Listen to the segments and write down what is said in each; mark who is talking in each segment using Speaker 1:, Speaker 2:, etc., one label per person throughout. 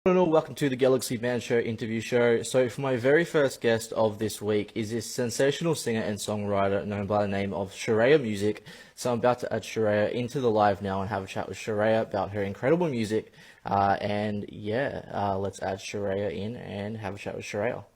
Speaker 1: Hello, welcome to the Galaxy Band Show interview show. So, for my very first guest of this week is this sensational singer and songwriter known by the name of Shraya Music. So, I'm about to add Shraya into the live now and have a chat with Shraya about her incredible music. Let's add Shraya in and have a chat with Shraya.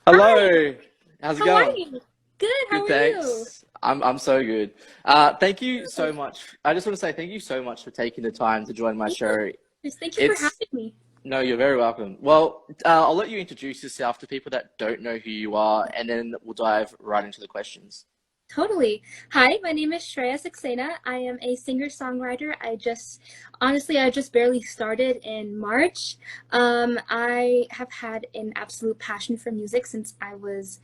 Speaker 2: Hi,
Speaker 1: Hello, how's it
Speaker 2: how are
Speaker 1: going?
Speaker 2: you? Good, how
Speaker 1: Good,
Speaker 2: are you?
Speaker 1: thanks. I'm so good. Thank you so much. I just want to say thank you so much for taking the time to join my
Speaker 2: Yeah,
Speaker 1: show.
Speaker 2: thank you for
Speaker 1: It's
Speaker 2: having me.
Speaker 1: No, you're very welcome. Well, I'll let you introduce yourself to people that don't know who you are, and then we'll dive right into the questions.
Speaker 2: Totally. Hi, my name is Shraya Saxena. I am a singer-songwriter. I just barely started in March. I have had an absolute passion for music since I was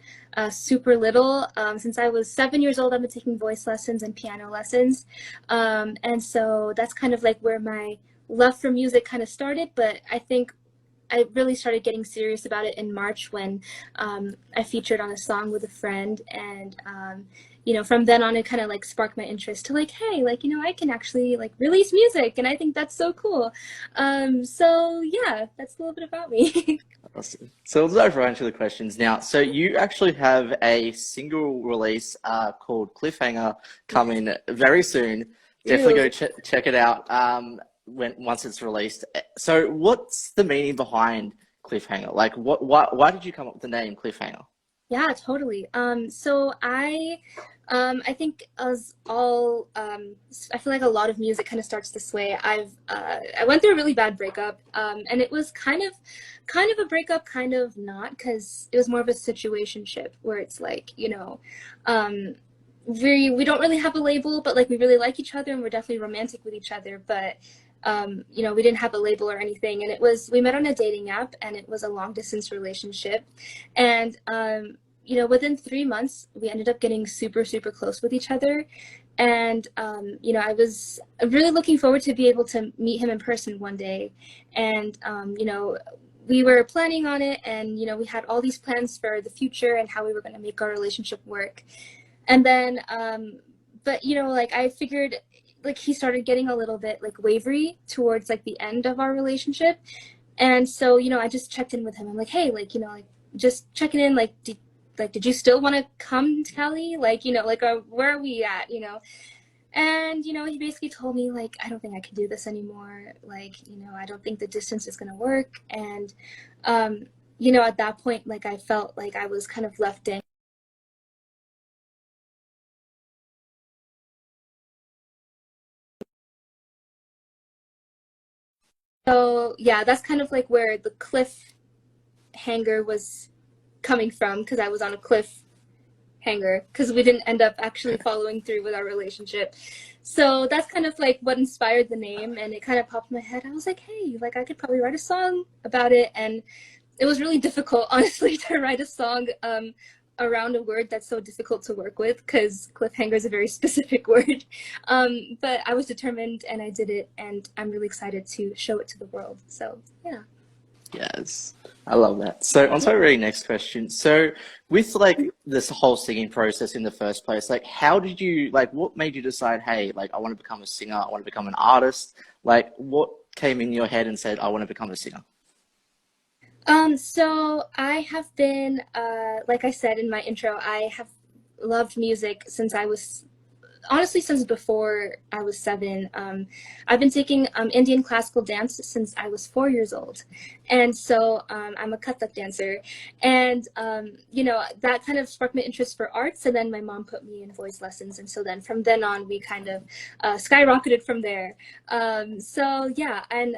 Speaker 2: super little. Since I was 7 years old, I've been taking voice lessons and piano lessons. And so that's kind of like where my love for music kind of started. But I think I really started getting serious about it in March when I featured on a song with a friend, and from then on, it kind of like sparked my interest to like, hey, like I can actually like release music, and I think that's so cool. So yeah, that's a little bit about me.
Speaker 1: Awesome. So we'll dive right into the questions now. So you actually have a single release called Cliffhanger
Speaker 2: Yes,
Speaker 1: coming very soon. Definitely
Speaker 2: do.
Speaker 1: go check it out when once it's released. So what's the meaning behind Cliffhanger? Like, why did you come up with the name Cliffhanger?
Speaker 2: Yeah, totally. I think as all, I feel like a lot of music kind of starts this way. I went through a really bad breakup, and it was kind of a breakup, kind of not, because it was more of a situationship where it's like, um, we don't really have a label, but like we really like each other and we're definitely romantic with each other, but we didn't have a label or anything, and we met on a dating app, and it was a long distance relationship, and within 3 months, we ended up getting super, super close with each other. And, I was really looking forward to be able to meet him in person one day. And, we were planning on it, and, we had all these plans for the future and how we were going to make our relationship work. And then, but, like I figured, like he started getting a little bit like wavery towards like the end of our relationship. And so, I just checked in with him. I'm like, hey, like, like just checking in, did you still want to come to Cali? Like, like, where are we at? And, he basically told me, like, I don't think I can do this anymore. Like, I don't think the distance is going to work. And, at that point, like, I felt like I was kind of left in. So, yeah, that's kind of like where the cliffhanger was coming from, because I was on a cliff hanger because we didn't end up actually following through with our relationship. So that's kind of like what inspired the name, and it kind of popped in my head. I was like, hey, like I could probably write a song about it. And it was really difficult, honestly, to write a song around a word that's so difficult to work with, because cliffhanger is a very specific word. But I was determined and I did it, and I'm really excited to show it to the world. So yeah.
Speaker 1: Yes, I love that. So on to our very next question. So with like this whole singing process in the first place, like how did you like what made you decide, hey, like I want to become a singer, I want to become an artist? Like what came in your head and said, I want to become a singer?
Speaker 2: So I have been, like I said in my intro, I have loved music since I was honestly, since before I was seven. I've been taking Indian classical dance since I was 4 years old. And so I'm a Kathak dancer. And, that kind of sparked my interest for arts. And then my mom put me in voice lessons. And so then from then on, we kind of skyrocketed from there. So, yeah. And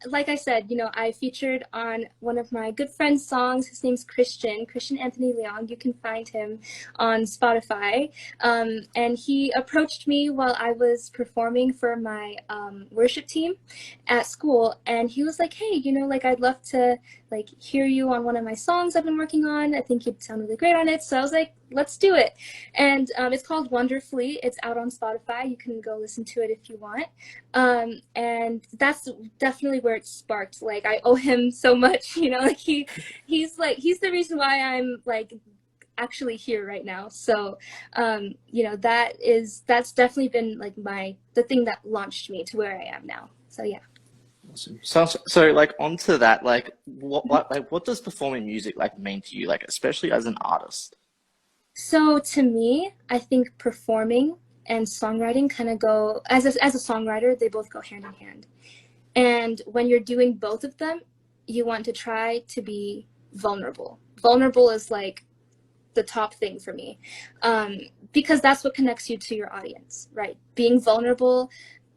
Speaker 2: like I said, I featured on one of my good friend's songs. His name's Christian Anthony Leong. You can find him on Spotify. And he approached me while I was performing for my worship team at school. And he was like, hey, like I'd love to like hear you on one of my songs I've been working on. I think you'd sound really great on it. So I was like, let's do it. And it's called Wonderfully. It's out on Spotify. You can go listen to it if you want. And that's definitely where it sparked. Like I owe him so much, like he's the reason why I'm like actually here right now. So that's definitely been like the thing that launched me to where I am now. So yeah.
Speaker 1: Awesome. So like onto that, like what does performing music like mean to you, like especially as an artist?
Speaker 2: So to me, I think performing and songwriting kind of go as a songwriter, they both go hand in hand. And when you're doing both of them, you want to try to be vulnerable. Vulnerable is like the top thing for me, because that's what connects you to your audience, right? Being vulnerable,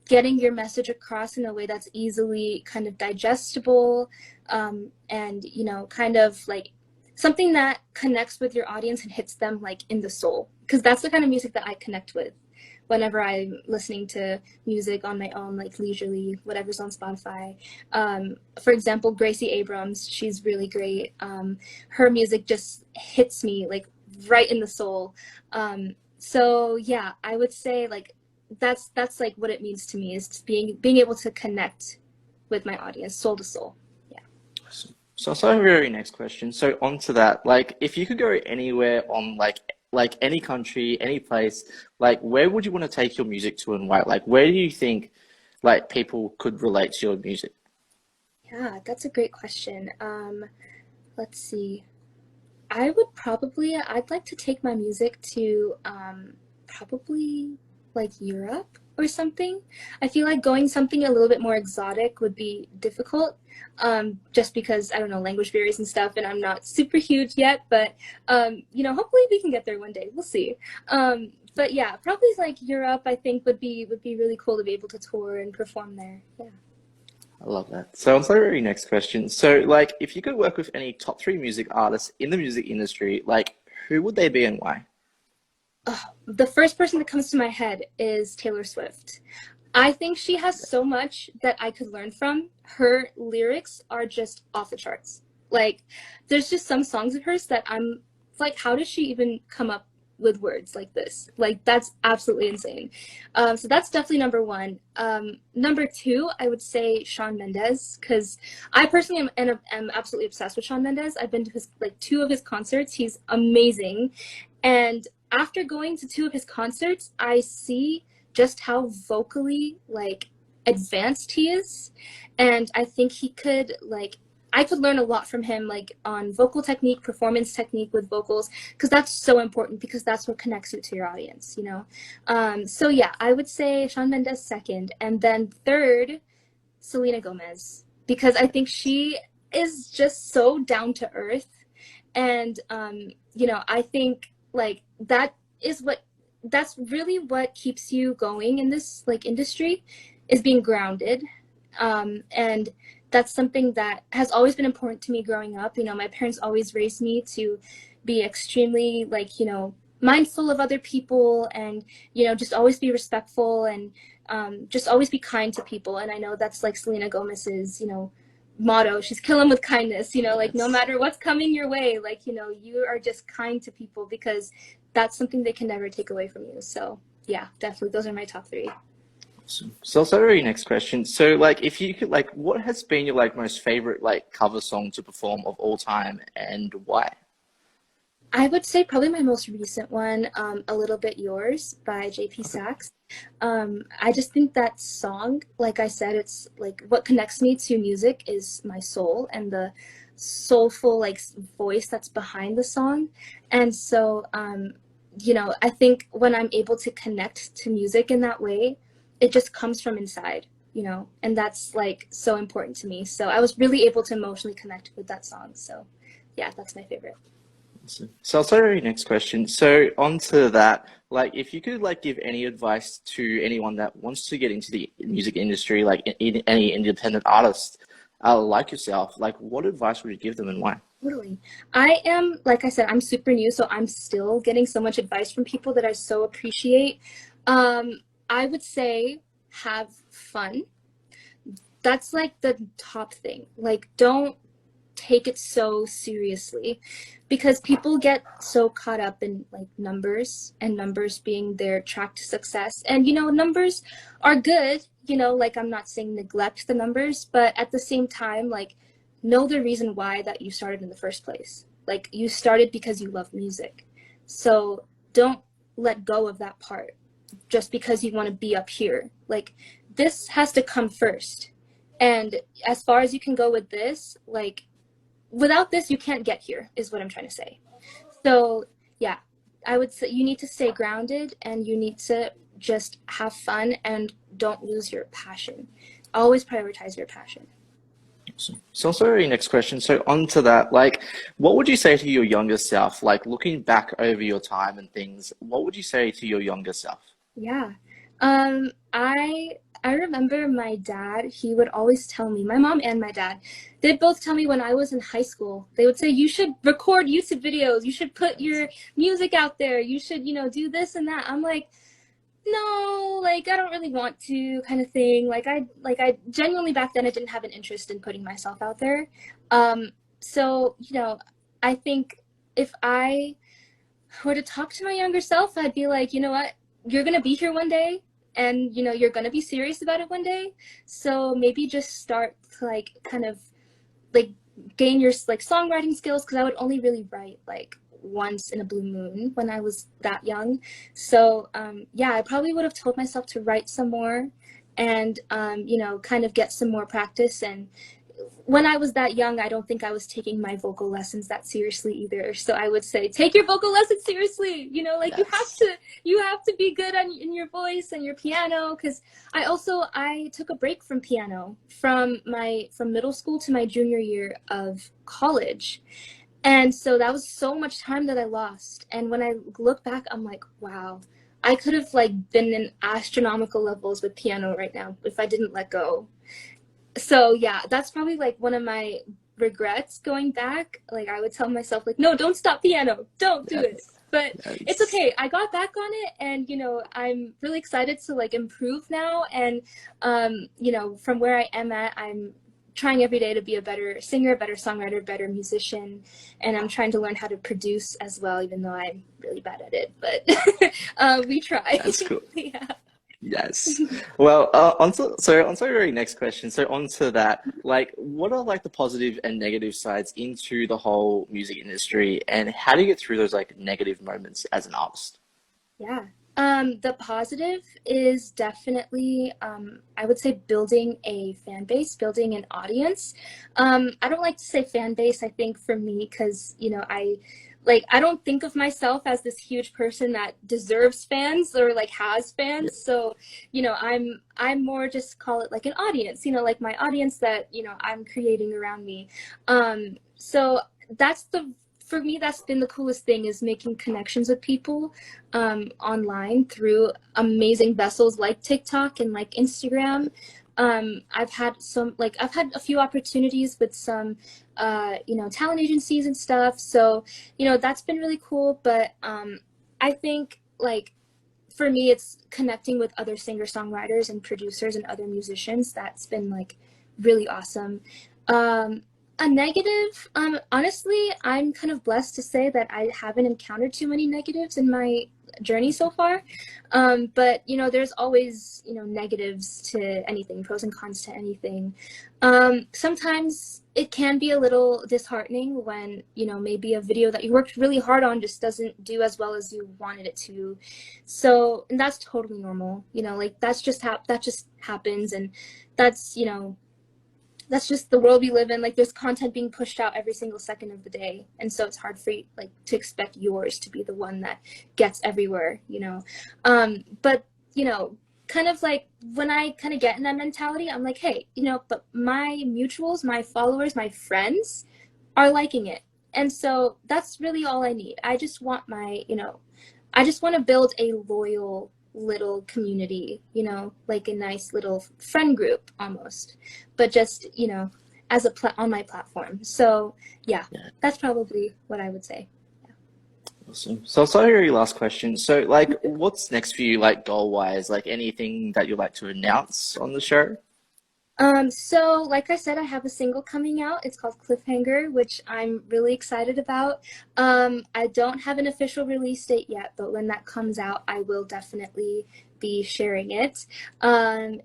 Speaker 2: getting your message across in a way that's easily kind of digestible, and kind of like something that connects with your audience and hits them like in the soul, because that's the kind of music that I connect with whenever I'm listening to music on my own, like leisurely, whatever's on Spotify. For example, Gracie Abrams, she's really great. Her music just hits me like right in the soul. So yeah, I would say like that's like what it means to me, is being able to connect with my audience, soul to soul. Yeah.
Speaker 1: So our very next question. So onto that, like if you could go anywhere on like any country, any place, like where would you want to take your music to and why? Like where do you think like people could relate to your music?
Speaker 2: Yeah, that's a great question. Let's see. I'd like to take my music to probably like Europe or something. I feel like going something a little bit more exotic would be difficult, just because I don't know, language barriers and stuff, and I'm not super huge yet, but hopefully we can get there one day. We'll see. But yeah, probably like Europe, I think would be really cool to be able to tour and perform there. Yeah.
Speaker 1: I love that. So on to our very next question. So like if you could work with any top three music artists in the music industry, like who would they be and why?
Speaker 2: Oh, the first person that comes to my head is Taylor Swift. I think she has so much that I could learn from. Her lyrics are just off the charts. Like, there's just some songs of hers that I'm like, how does she even come up with words like this? Like, that's absolutely insane. So that's definitely number one. Number two, I would say Shawn Mendes, because I personally am absolutely obsessed with Shawn Mendes. I've been to his like two of his concerts. He's amazing, and after going to two of his concerts, I see just how vocally like advanced he is, and I think he could like I could learn a lot from him, like on vocal technique, performance technique with vocals, because that's so important, because that's what connects you to your audience. So yeah, I would say Shawn Mendes second, and then third, Selena Gomez, because I think she is just so down to earth, and I think like that's really what keeps you going in this like industry, is being grounded. And that's something that has always been important to me growing up. My parents always raised me to be extremely like mindful of other people, and just always be respectful, and just always be kind to people. And I know that's like Selena Gomez's motto. She's killing with kindness, like no
Speaker 1: That's
Speaker 2: matter what's coming your way, like you are just kind to people, because that's something they can never take away from you. So yeah, definitely those are my top three.
Speaker 1: awesome. So our very next question. So like if you could like what has been your like most favorite like cover song to perform of all time and why?
Speaker 2: I would say probably my most recent one, A Little Bit Yours by JP
Speaker 1: Okay.
Speaker 2: Sachs. I just think that song, like I said, it's like what connects me to music is my soul and the soulful like voice that's behind the song. And so, I think when I'm able to connect to music in that way, it just comes from inside, and that's like so important to me. So I was really able to emotionally connect with that song. So yeah, that's my favorite.
Speaker 1: Awesome. So I'll start with your next question. So onto that, like if you could like give any advice to anyone that wants to get into the music industry, like any independent artist, like yourself, like what advice would you give them and why?
Speaker 2: Totally. I am, like I said, I'm super new, so I'm still getting so much advice from people that I so appreciate. I would say have fun. That's like the top thing. Like, don't take it so seriously because people get so caught up in like numbers and numbers being their track to success. And numbers are good, like I'm not saying neglect the numbers, but at the same time, like know the reason why that you started in the first place. Like you started because you love music. So don't let go of that part just because you want to be up here. Like this has to come first. And as far as you can go with this, like without this you can't get here is what I'm trying to say. So yeah, I would say you need to stay grounded and you need to just have fun and don't lose your passion. Always prioritize your passion.
Speaker 1: So also your next question. So on to that, like, what would you say to your younger self? Like looking back over your time and things, what would you say to your younger self?
Speaker 2: Yeah. I remember my dad, he would always tell me, my mom and my dad, they'd both tell me when I was in high school, they would say, you should record YouTube videos, you should put your music out there, you should, do this and that. I'm like, no, like I don't really want to kind of thing. Like I genuinely back then I didn't have an interest in putting myself out there. So, I think if I were to talk to my younger self, I'd be like, you know what? You're going to be here one day and, you're going to be serious about it one day. So maybe just start to like kind of like gain your like songwriting skills because I would only really write like once in a blue moon when I was that young. So yeah, I probably would have told myself to write some more and kind of get some more practice. And when I was that young, I don't think I was taking my vocal lessons that seriously either. So I would say, take your vocal lessons seriously. Like
Speaker 1: Yes.
Speaker 2: you have to be good in your voice and your piano. Because I took a break from piano from middle school to my junior year of college, and so that was so much time that I lost. And when I look back, I'm like, wow, I could have like been in astronomical levels with piano right now if I didn't let go. So yeah, that's probably like one of my regrets going back. Like I would tell myself like, no, don't stop piano, don't do it.
Speaker 1: Yes.
Speaker 2: But it's
Speaker 1: Yes.
Speaker 2: okay, I got back on it, and I'm really excited to like improve now. And from where I am at, I'm trying every day to be a better singer, better songwriter, better musician. And I'm trying to learn how to produce as well, even though I'm really bad at it, but we try.
Speaker 1: That's cool.
Speaker 2: Yeah.
Speaker 1: Yes. Well, onto our very next question. So onto that, like, what are like the positive and negative sides into the whole music industry, and how do you get through those like negative moments as an artist?
Speaker 2: Yeah. The positive is definitely, I would say, building a fan base, building an audience. I don't like to say fan base, I think, for me, because, I don't think of myself as this huge person that deserves fans or like has
Speaker 1: Yeah.
Speaker 2: fans. So, I'm more just call it like an audience, like my audience that, I'm creating around me. So that's for me, that's been the coolest thing is making connections with people online through amazing vessels like TikTok and like Instagram. I've had a few opportunities with some, talent agencies and stuff. So, that's been really cool. But I think like for me, it's connecting with other singer songwriters and producers and other musicians. That's been like really awesome. Um, a negative, honestly, I'm kind of blessed to say that I haven't encountered too many negatives in my journey so far. But there's always negatives to anything, pros and cons to anything. Sometimes it can be a little disheartening when maybe a video that you worked really hard on just doesn't do as well as you wanted it to. So, and that's totally normal. Like that just happens, and that's that's just the world we live in. Like there's content being pushed out every single second of the day, and so it's hard for you like to expect yours to be the one that gets everywhere. But kind of like when I kind of get in that mentality, I'm like, hey, but my mutuals, my followers, my friends are liking it, and so that's really all I need. I just want to build a loyal little community, like a nice little friend group almost. But just, as on my platform. So yeah,
Speaker 1: Yeah.
Speaker 2: that's probably what I would say.
Speaker 1: Awesome. So, sorry, last question. So, like, what's next for you, like, goal-wise? Like, anything that you'd like to announce on the show?
Speaker 2: So like I said, I have a single coming out. It's called Cliffhanger, which I'm really excited about. I don't have an official release date yet, but when that comes out, I will definitely be sharing it. And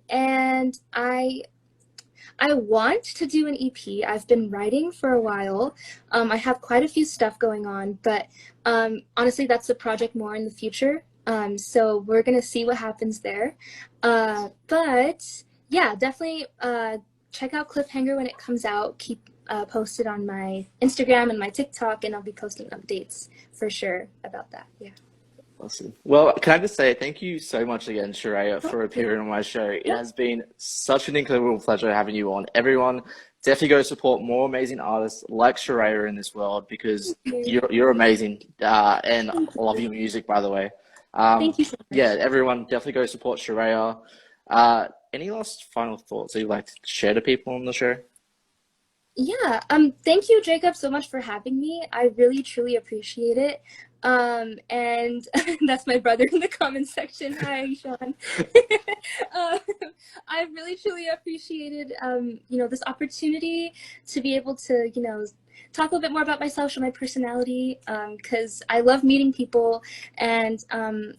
Speaker 2: I want to do an EP. I've been writing for a while. I have quite a few stuff going on, but honestly, that's a project more in the future. So we're gonna see what happens there. But yeah, definitely check out Cliffhanger when it comes out. Keep posted on my Instagram and my TikTok, and I'll be posting updates for sure about that. Yeah.
Speaker 1: Awesome. Well, can I just say thank you so much again, Sharaya,
Speaker 2: Oh,
Speaker 1: for
Speaker 2: yeah.
Speaker 1: appearing on my show. It
Speaker 2: Yeah.
Speaker 1: has been such an incredible pleasure having you on. Everyone, definitely go support more amazing artists like Sharaya in this world because
Speaker 2: Thank you.
Speaker 1: you're amazing. And I love your music, by the way.
Speaker 2: Thank you so
Speaker 1: Yeah,
Speaker 2: much.
Speaker 1: everyone, definitely go support Sharaya. Any last final thoughts that you'd like to share to people on the show?
Speaker 2: Yeah, thank you, Jacob, so much for having me. I really, truly appreciate it. And that's my brother in the comment section. Hi, Sean. um, I really, truly appreciated, this opportunity to be able to, talk a little bit more about myself, show my personality, because I love meeting people. And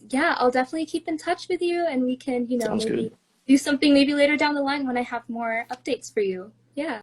Speaker 2: yeah, I'll definitely keep in touch with you, and we can,
Speaker 1: Sounds good.
Speaker 2: maybe do something maybe later down the line when I have more updates for you. Yeah.